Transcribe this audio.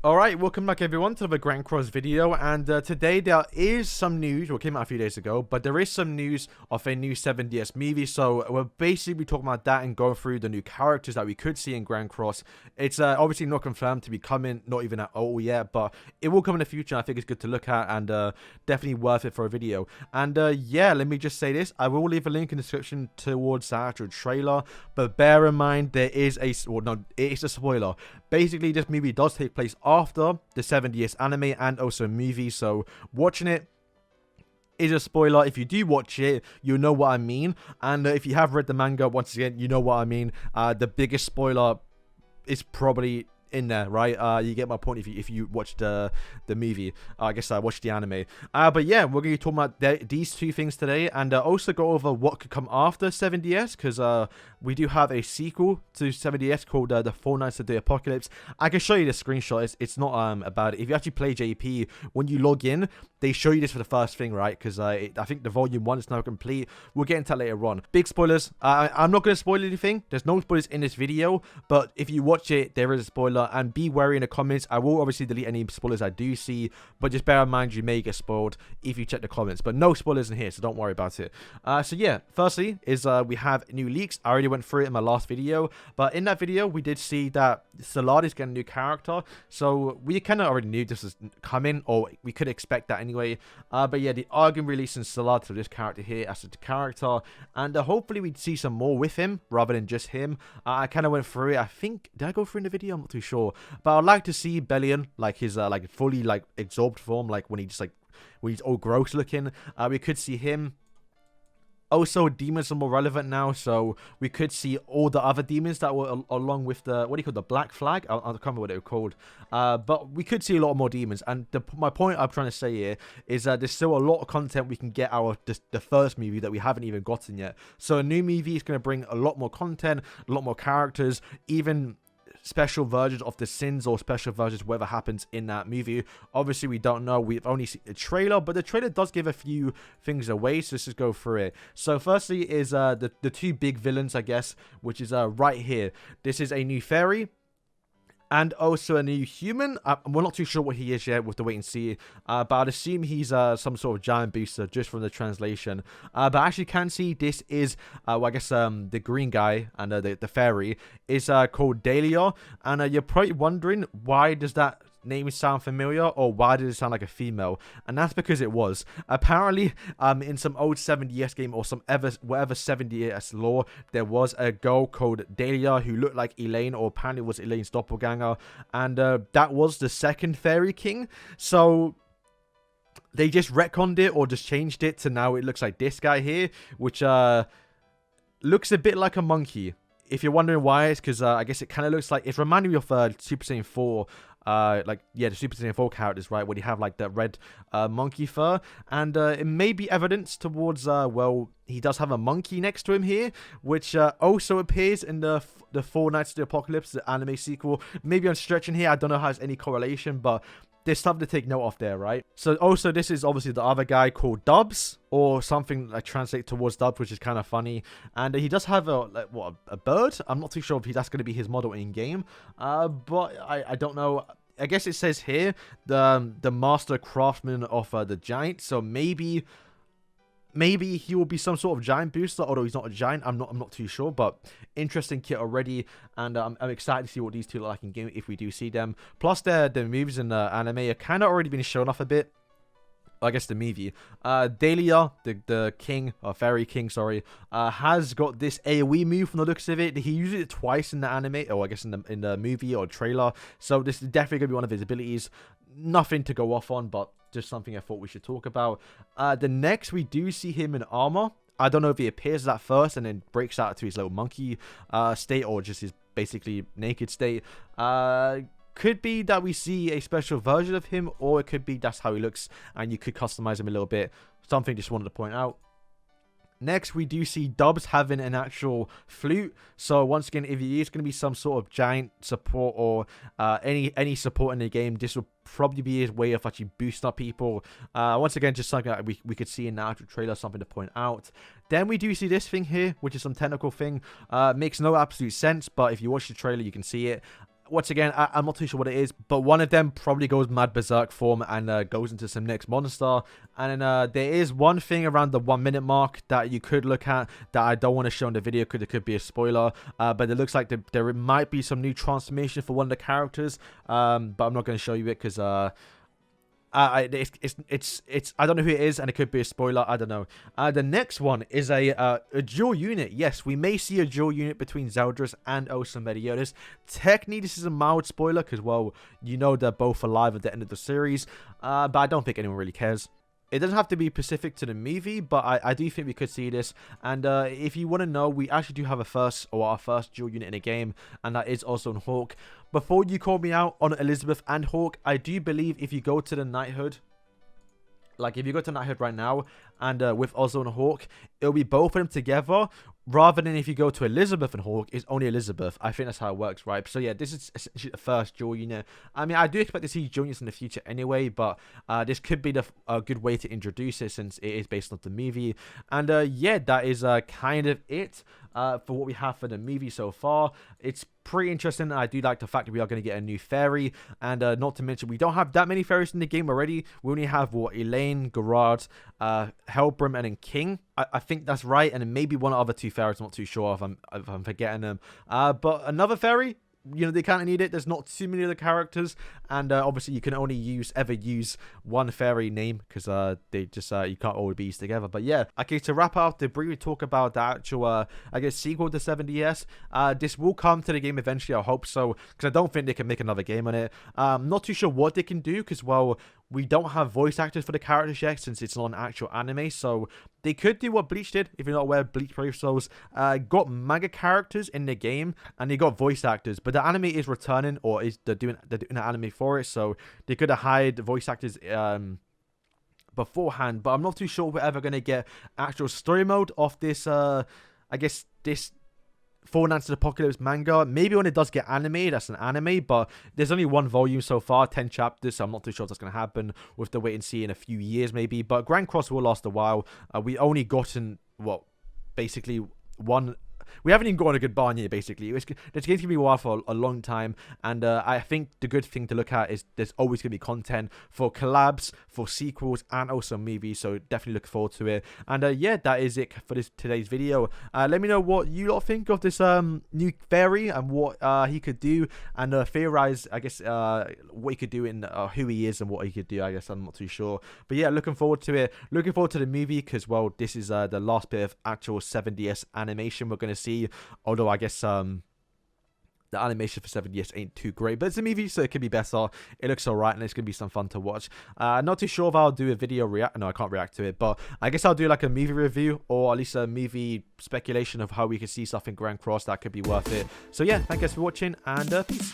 Alright, welcome back everyone to the Grand Cross video, and today there is some news, came out a few days ago, but there is some news of a new 7DS movie, so we're basically talking about that and going through the new characters that we could see in Grand Cross. It's obviously not confirmed to be coming, not even at all yet, but it will come in the future. I think it's good to look at and definitely worth it for a video. And yeah, let me just say this, I will leave a link in the description towards the actual trailer, but bear in mind there is a, well no, it is a spoiler. Basically, this movie does take place after the 7DS anime and also movie, so watching it is a spoiler. If you do watch it, you'll know what I mean, and if you have read the manga, once again, you know what I mean. The biggest spoiler is probably in there, right? You get my point if you watch the movie. I guess I watched the anime. But yeah, we're going to be talking about these two things today, and also go over what could come after 7DS, because we do have a sequel to 7DS called The 4 Nights of the Apocalypse. I can show you the screenshot. It's not about it. If you actually play JP, when you log in, they show you this for the first thing, right? Because I think the volume 1 is now complete. We'll get into that later on. Big spoilers. I'm not going to spoil anything. There's no spoilers in this video, but if you watch it, there is a spoiler. And be wary in the comments. I will obviously delete any spoilers I do see, but just bear in mind you may get spoiled if you check the comments. But no spoilers in here, so don't worry about it. So yeah, firstly is we have new leaks. I already went through it in my last video, but in that video we did see that Salad is getting a new character, so we kind of already knew this was coming, or we could expect that anyway. But yeah, they are going to release Salad to this character here as a character, and hopefully we'd see some more with him rather than just him. I kind of went through it. I think, did I go through in the video? I'm not too sure. But I'd like to see Bellion, like his like fully like absorbed form, like when he just like when he's all gross looking. We could see him. Also, demons are more relevant now, so we could see all the other demons that were along with the, what do you call, the Black Flag? I can't remember what they were called. But we could see a lot more demons. And my point I'm trying to say here is that there's still a lot of content we can get out of the first movie that we haven't even gotten yet. So a new movie is going to bring a lot more content, a lot more characters, even special versions of the sins or special versions whatever happens in that movie. Obviously we don't know, we've only seen the trailer, but the trailer does give a few things away, so let's just go through it. So firstly is the two big villains, I guess, which is right here. This is a new fairy and also a new human. We're not too sure what he is yet, we'll have to wait and see. But I'd assume he's some sort of giant booster just from the translation. But I actually can see this is, well, I guess the green guy and the fairy is called Dahlia. And you're probably wondering, why does that name sound familiar, or why did it sound like a female? And that's because it was apparently in some old 7DS game or some whatever 7DS lore, there was a girl called Dahlia who looked like Elaine, or apparently was Elaine's doppelganger, and that was the second fairy king. So they just retconned it or just changed it to now it looks like this guy here, which looks a bit like a monkey. If you're wondering why, it's because I guess it kind of looks like, it's reminding me of Super Saiyan 4. Like, yeah, the Super Saiyan 4 characters, right, where you have like the red monkey fur, and it may be evidence towards well, he does have a monkey next to him here, which also appears in the 4 Nights of the Apocalypse, the anime sequel. Maybe I'm stretching here, I don't know how there's any correlation, but there's something to take note of there, right? So also this is obviously the other guy called Dubs, or something like translate towards Dubs, which is kind of funny. And he does have a, like, what, a bird? I'm not too sure if that's going to be his model in game, but I don't know. I guess it says here the master craftsman of the giant, so maybe he will be some sort of giant booster, although he's not a giant. I'm not too sure, but interesting kit already, and I'm excited to see what these two look like in game if we do see them. Plus the moves in the anime are kind of already been shown off a bit. I guess the movie. Dahlia, the king, or fairy king, sorry, has got this AoE move from the looks of it. He used it twice in the anime, or I guess in the movie or trailer. So this is definitely gonna be one of his abilities. Nothing to go off on, but just something I thought we should talk about. The next we do see him in armor. I don't know if he appears at first and then breaks out to his little monkey state, or just his basically naked state. Could be that we see a special version of him, or it could be that's how he looks and you could customize him a little bit. Something just wanted to point out. Next, we do see Dubs having an actual flute. So once again, if he is going to be some sort of giant support or any support in the game, this will probably be his way of actually boosting up people. Once again, just something that we could see in the actual trailer, something to point out. Then we do see this thing here, which is some technical thing. Makes no absolute sense, but if you watch the trailer, you can see it. once again, I'm not too sure what it is, but one of them probably goes mad berserk form and goes into some next monster. And then there is one thing around the 1 minute mark that you could look at that I don't want to show in the video because it could be a spoiler. But it looks like there might be some new transformation for one of the characters. But I'm not going to show you it because it's I don't know who it is, and it could be a spoiler. I don't know. The next one is a dual unit. Yes, we may see a dual unit between Zeldris and also Meliodas. Technically, this is a mild spoiler because, well, you know they're both alive at the end of the series. But I don't think anyone really cares. It doesn't have to be specific to the movie, but I do think we could see this. And if you want to know, we actually do have our first dual unit in a game, and that is also on Hawk. Before you call me out on Elizabeth and Hawk, I do believe if you go to the Knighthood, like if you go to Knighthood right now, and with Ozzo and Hawk, it'll be both of them together, rather than if you go to Elizabeth and Hawk, it's only Elizabeth. I think that's how it works, right? So yeah, this is essentially the first dual unit. I mean, I do expect to see dual units in the future anyway, but this could be a good way to introduce it since it is based on the movie. And yeah, that is kind of it for what we have for the movie so far. It's pretty interesting. I do like the fact that we are going to get a new fairy, and not to mention we don't have that many fairies in the game already. We only have Elaine, Gerard, Helbram, and then King. I think that's right, and then maybe one other two fairies. I'm not too sure if I'm forgetting them. But another fairy, you know, they kind of need it. There's not too many other characters, and obviously you can only ever use one fairy name because they just you can't always be used together. But yeah, okay, to wrap up, to briefly talk about the actual I guess sequel to 7DS. This will come to the game eventually. I hope so, because I don't think they can make another game on it. Not too sure what they can do because, well, we don't have voice actors for the characters yet since it's not an actual anime. So they could do what Bleach did. If you're not aware, Bleach Brave Souls got manga characters in the game and they got voice actors, but the anime is returning, or they're doing an anime for it. So they could have hired voice actors beforehand. But I'm not too sure we're ever gonna get actual story mode of this. I guess this Four Knights of the Apocalypse manga. Maybe when it does get animated, that's an anime, but there's only one volume so far, 10 chapters, so I'm not too sure if that's going to happen. We'll have to wait and see in a few years maybe, but Grand Cross will last a while. We only gotten, well, basically one... We haven't even gotten a good barn yet, basically. This game's going to be a while for a long time, and I think the good thing to look at is there's always going to be content for collabs, for sequels, and also movies, so definitely look forward to it. And yeah, that is it for today's video. Let me know what you lot think of this new fairy and what he could do, and theorize, I guess, what he could do and who he is and what he could do. I guess I'm not too sure, but yeah, looking forward to it. Looking forward to the movie because, well, this is the last bit of actual 7DS animation we're going to see, although I guess the animation for 7DS ain't too great, but it's a movie, so it can be better. It looks alright, and it's gonna be some fun to watch. Not too sure if I'll do a video no, I can't react to it, but I guess I'll do like a movie review, or at least a movie speculation of how we can see stuff in Grand Cross that could be worth it. So yeah, thank you guys for watching, and peace.